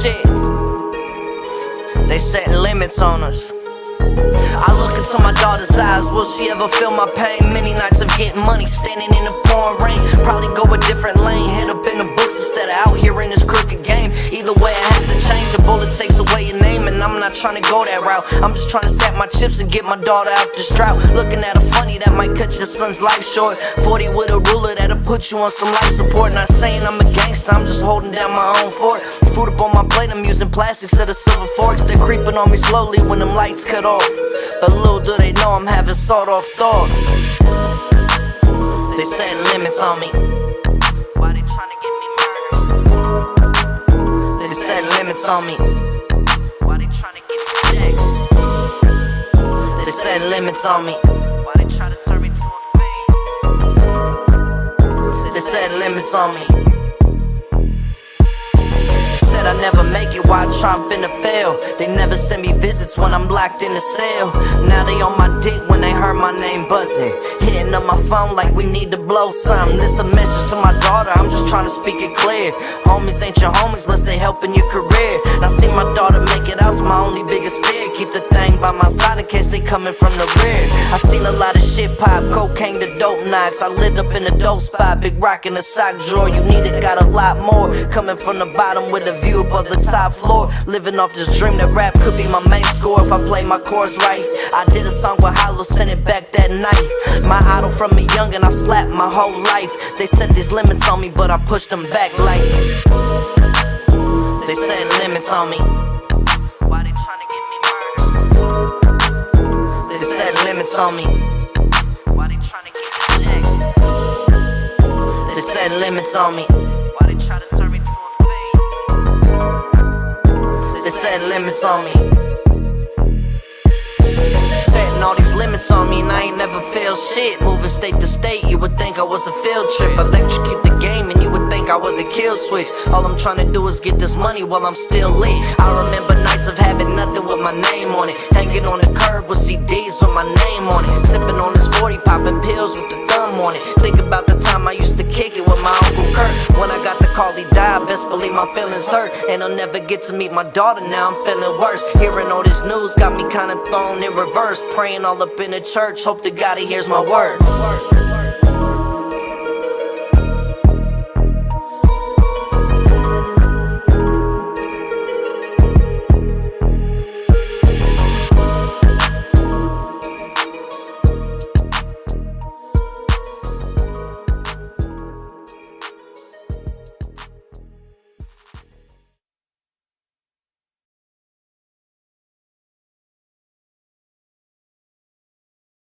shit. They setting limits on us. I look into my daughter's eyes, will she ever feel my pain? Many nights of getting money, standing in the pouring rain. Probably go a different lane, head up in the books instead of out here in this crooked game. Either way I have to change, a bullet takes away your name, and I'm not trying to go that route. I'm just trying to stack my chips and get my daughter out this drought. Looking at her funny, that might cut your son's life short. 40 with a ruler, that'll put you on some life support. Not saying I'm a gangster, I'm just holding down my own fort. Food up on my plate, I'm using plastics instead of silver forks. They're creeping on me slowly when them lights cut off. But little do they know I'm having sawed-off thoughts. They set limits on me. Why they tryna get me murdered? They set limits on me. Why they tryna get me jacked? They set limits on me. Why they try to turn me to a fiend? They set limits on me. Said I never make it, why I try I'm finna fail. They never send me visits when I'm locked in the cell. Now they on my dick when they heard my name buzzing. Hitting up my phone like we need to blow something. This a message to my daughter, I'm just trying to speak it clear. Homies ain't your homies unless they helping your career. Now see my daughter make it out's my only biggest fear. Keep the thing by my side in case they coming from the rear. I seen a lot of shit pop, cocaine to dope knocks. I lived up in the dope spot, big rock in the sock drawer. You need it, got a lot more. Coming from the bottom with a view above the top floor. Living off this dream that rap could be my main score if I play my chords right. I did a song with Hollow, sent it back that night. My idol from a youngin', I've slapped my whole life. They set these limits on me, but I pushed them back like. They set limits on me. Why they tryna get me murdered? They set limits on me. Why they tryna get me jacked? They set limits on me. Why they try to turn me to a fiend? They set limits on me. Setting all these limits on me and I ain't never failed shit. Moving state to state, you would think I was a field trip. Electrocute the game and you would think I was a kill switch. All I'm trying to do is get this money while I'm still lit. I remember nights of having nothing with my name on it. Hanging on the curb with CDs with my name on it. Sipping on this 40, popping pills with the thumb on it. Think about the time I used to kick it with my Uncle Kurt. When I got the call he died, best believe my feelings hurt. And I'll never get to meet my daughter, now I'm feeling worse. Hearing all this news got me kinda thrown in reverse. Praying all up in the church, hope to God he hears my words.